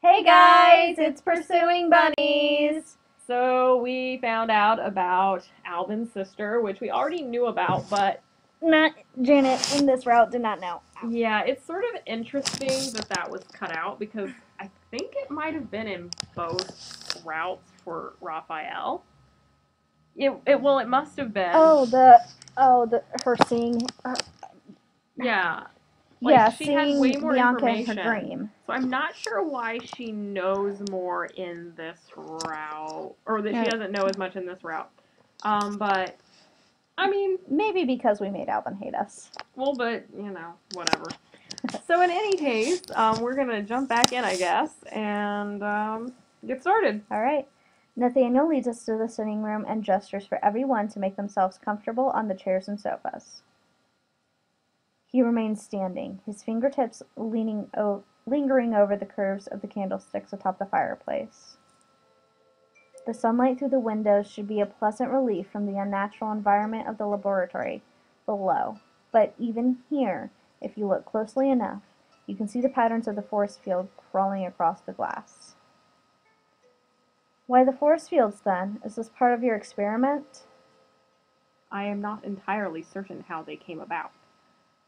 Hey guys, it's Pursuing Bunnies! So we found out about Alvin's sister, which we already knew about, but Not Janet in this route did not know. yeah, it's sort of interesting that that was cut out because I think it might have been in both routes for Raphael. It must have been. Her seeing, Yeah. yeah, She had seeing way more Bianca in her information. dream. So I'm not sure why she knows more in this route, or that she doesn't know as much in this route. But I mean, maybe because we made Alvin hate us. well, but whatever. So in any case, we're gonna jump back in, I guess, and get started. All right. Nathaniel leads us to the sitting room and gestures for everyone to make themselves comfortable on the chairs and sofas. He remains standing, his fingertips lingering over the curves of the candlesticks atop the fireplace. The sunlight through the windows should be a pleasant relief from the unnatural environment of the laboratory below, but even here, if you look closely enough, you can see the patterns of the force field crawling across the glass. Why the force fields, then? Is this part of your experiment? I am not entirely certain how they came about.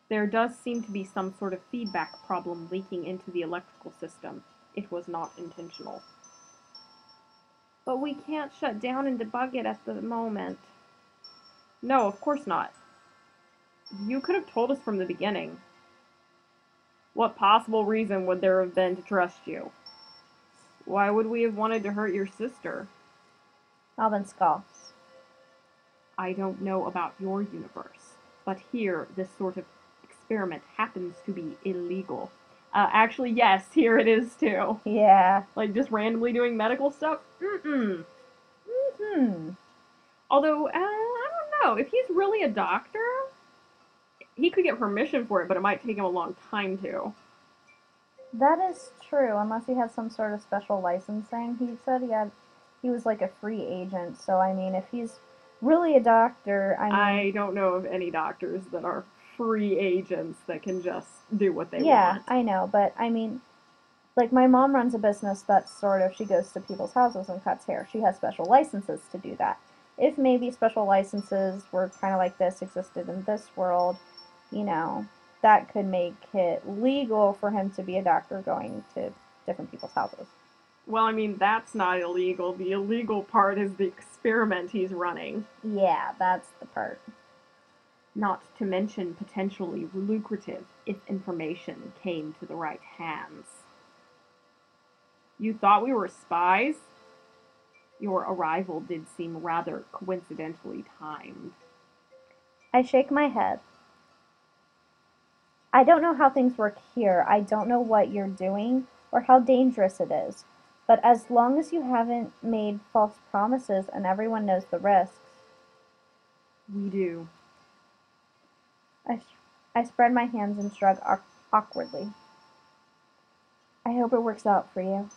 There does seem to be some sort of feedback problem leaking into the electrical system. It was not intentional. But we can't shut down and debug it at the moment. No, of course not. You could have told us from the beginning. What possible reason would there have been to trust you? Why would we have wanted to hurt your sister? Alvin scoffs. I don't know about your universe, but here this sort of experiment happens to be illegal. Actually, yes, here it is too. Yeah. Like just randomly doing medical stuff? Although, I don't know. If he's really a doctor, he could get permission for it, but it might take him a long time to. That is true, unless he had some sort of special licensing. He said he was like a free agent, so I mean, if he's really a doctor, I don't know of any doctors that are free agents that can just do what they want. Yeah, I know, but I mean, like my mom runs a business that's sort of, she goes to people's houses and cuts hair. She has special licenses to do that. If maybe special licenses were kind of like this existed in this world, that could make it legal for him to be a doctor going to different people's houses. Well, I mean, that's not illegal. The illegal part is the experiment he's running. Yeah, that's the part. Not to mention potentially lucrative if information came to the right hands. You thought we were spies? Your arrival did seem rather coincidentally timed. I shake my head. I don't know how things work here. I don't know what you're doing or how dangerous it is. But as long as you haven't made false promises and everyone knows the risks. We do. I spread my hands and shrug awkwardly. I hope it works out for you.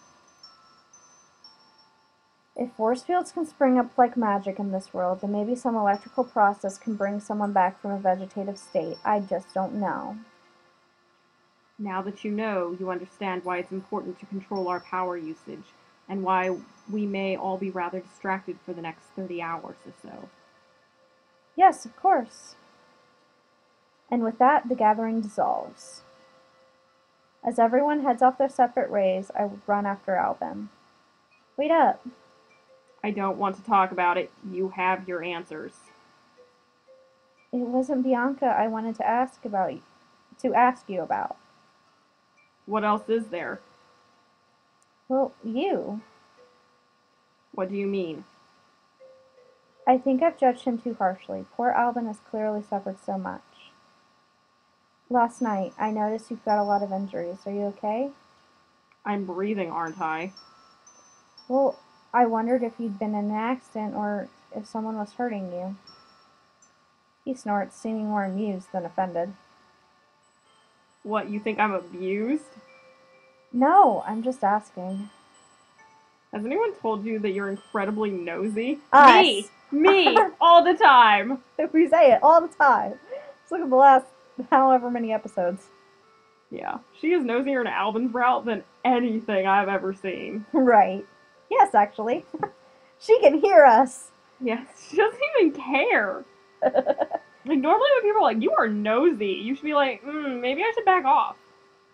If force fields can spring up like magic in this world, then maybe some electrical process can bring someone back from a vegetative state. I just don't know. Now that you know, you understand why it's important to control our power usage, and why we may all be rather distracted for the next 30 hours or so. Yes, of course. And with that, the gathering dissolves. As everyone heads off their separate ways, I run after Alvin. Wait up. I don't want to talk about it. You have your answers. It wasn't Bianca I wanted to ask you about. What else is there? Well, you. What do you mean? I think I've judged him too harshly. Poor Alvin has clearly suffered so much. Last night, I noticed you've got a lot of injuries. Are you okay? I'm breathing, aren't I? Well, I wondered if you'd been in an accident or if someone was hurting you. He snorts, seeming more amused than offended. What, you think I'm abused? No, I'm just asking. Has anyone told you that you're incredibly nosy? Us. Me! All the time! We say it all the time. Let's look at the last however many episodes. Yeah, she is nosier in Alben's route than anything I've ever seen. Right. Yes, actually. She can hear us. Yes, she doesn't even care. Like, normally when people are like, you are nosy, you should be like, maybe I should back off.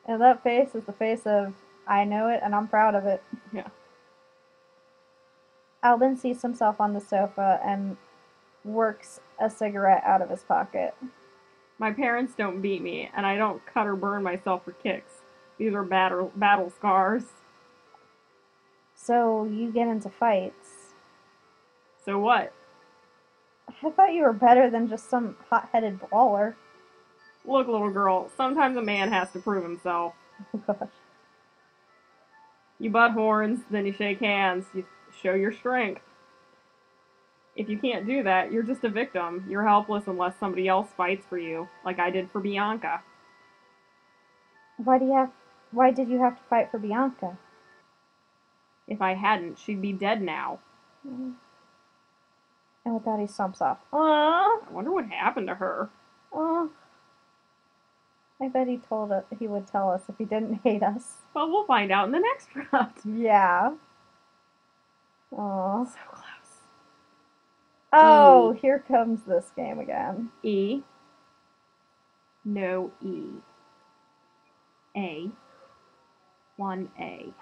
And that face is the face of, I know it and I'm proud of it. Yeah. Alvin seats himself on the sofa and works a cigarette out of his pocket. My parents don't beat me, and I don't cut or burn myself for kicks. These are battle scars. So you get into fights. So what? I thought you were better than just some hot-headed brawler. Look, little girl, sometimes a man has to prove himself. Oh gosh. You butt horns, then you shake hands, you show your strength. If you can't do that, you're just a victim. You're helpless unless somebody else fights for you, like I did for Bianca. Why did you have to fight for Bianca? If I hadn't, she'd be dead now. And with that he stomps off. I wonder what happened to her. Aw. I bet he would tell us if he didn't hate us. Well, we'll find out in the next round. Yeah. Aw. So close. Oh, here comes this game again. E. No E. A. 1A.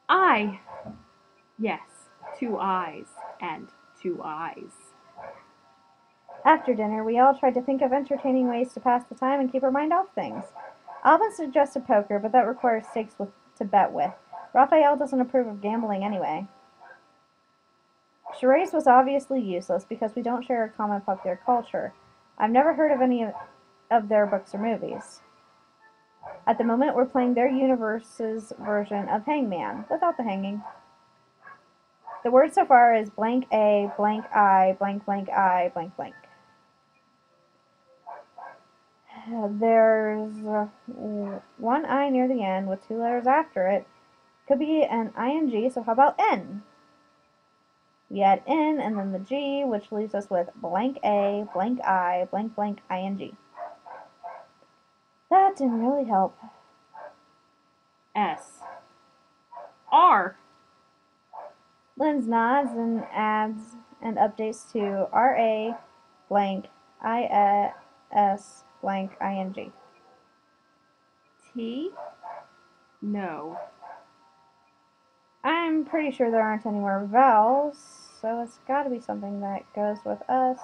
I. Yes, 2 eyes and 2 eyes. After dinner, we all tried to think of entertaining ways to pass the time and keep our mind off things. Alvin suggested poker, but that requires stakes to bet with. Raphael doesn't approve of gambling anyway. Charades was obviously useless because we don't share a common popular culture. I've never heard of any of their books or movies. At the moment, we're playing their universe's version of Hangman, without the hanging. The word so far is blank A, blank I, blank blank I, blank blank. There's one I near the end with 2 letters after it. Could be an ing, so how about N? We add N and then the G, which leaves us with blank A, blank I, blank blank ing. That didn't really help. S. R. Linz nods and adds and updates to RA blank IS blank ing. T. No. I'm pretty sure there aren't any more vowels, so it's got to be something that goes with us.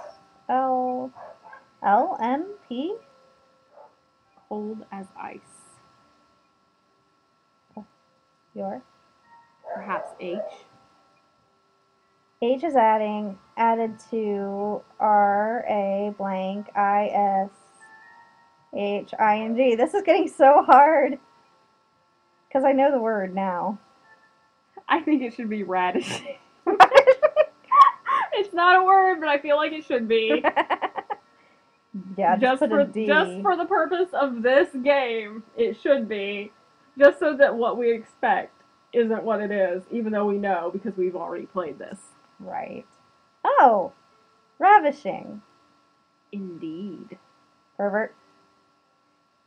L. L. M. P. Cold as ice. Your. Perhaps H. H is added to RA blank IS HING. This is getting so hard because I know the word now. I think it should be radish. It's not a word, but I feel like it should be. Yeah, just put a D. Just for the purpose of this game, it should be. Just so that what we expect isn't what it is, even though we know because we've already played this. Right. Oh, ravishing. Indeed. Pervert.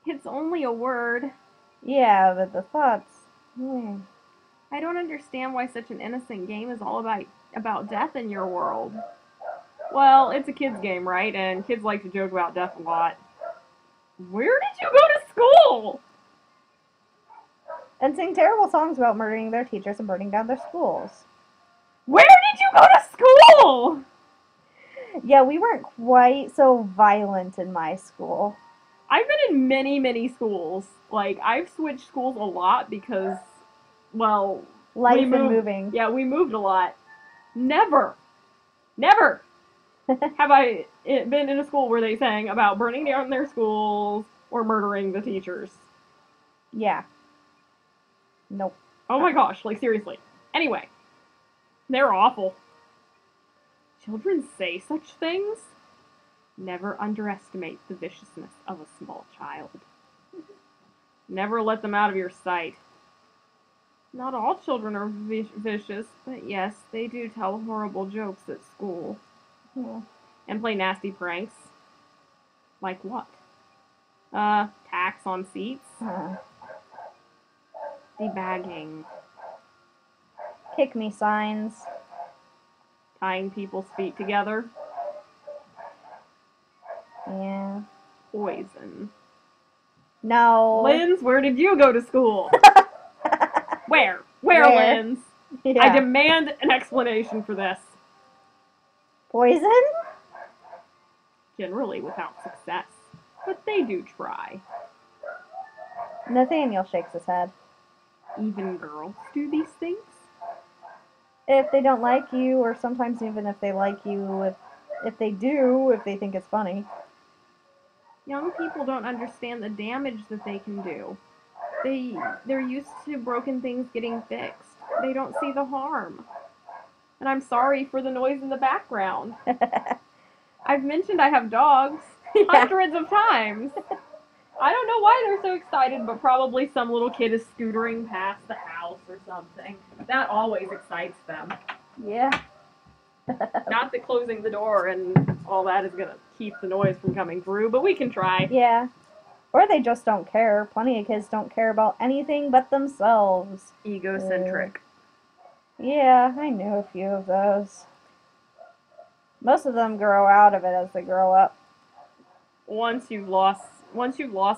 It's only a word. Yeah, but the thoughts. I don't understand why such an innocent game is all about death in your world. Well, it's a kid's game, right? And kids like to joke about death a lot. Where did you go to school? And sing terrible songs about murdering their teachers and burning down their schools. Where did you go to school? Yeah, we weren't quite so violent in my school. I've been in many, many schools. Like, I've switched schools a lot because, well... Life and moving. Yeah, we moved a lot. Never have I been in a school where they sang about burning down their schools or murdering the teachers. Yeah. Nope. Oh my gosh, like seriously. Anyway, they're awful. Children say such things? Never underestimate the viciousness of a small child. Never let them out of your sight. Not all children are vicious, but yes, they do tell horrible jokes at school. And play nasty pranks. Like what? snacks on seats. Debagging. Kick me signs. Tying people's feet together. Yeah. Poison. No. Linz, where did you go to school? Where? Where, Linz? Yeah. I demand an explanation for this. Poison? Generally without success. But they do try. Nathaniel shakes his head. Even girls do these things? If they don't like you, or sometimes even if they like you, if they do, if they think it's funny. Young people don't understand the damage that they can do. They're used to broken things getting fixed. They don't see the harm. And I'm sorry for the noise in the background. I've mentioned I have dogs hundreds of times. I don't know why they're so excited, but probably some little kid is scootering past the house or something. That always excites them. Yeah. Not that closing the door and all that is going to keep the noise from coming through, but we can try. Yeah. Or they just don't care. Plenty of kids don't care about anything but themselves. Egocentric. Yeah, I know a few of those. Most of them grow out of it as they grow up. Once you've lost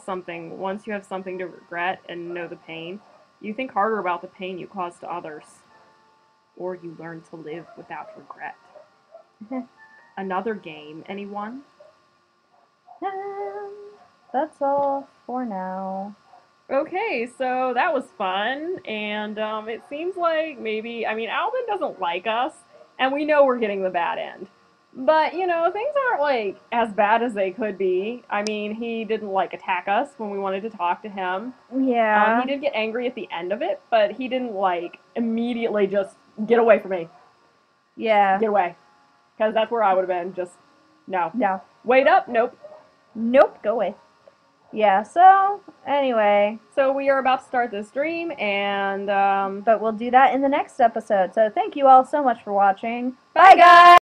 something, once you have something to regret and know the pain, you think harder about the pain you cause to others. Or you learn to live without regret. Another game, anyone? That's all for now. Okay, so that was fun, and it seems like maybe, Alvin doesn't like us, and we know we're getting the bad end. But, things aren't, as bad as they could be. He didn't, attack us when we wanted to talk to him. Yeah. He did get angry at the end of it, but he didn't, immediately just, get away from me. Yeah. Get away. Because that's where I would have been, just, no. No. Wait up, nope. Nope, go away. Yeah, so, anyway. So we are about to start this dream, and, But we'll do that in the next episode. So thank you all so much for watching. Bye, guys!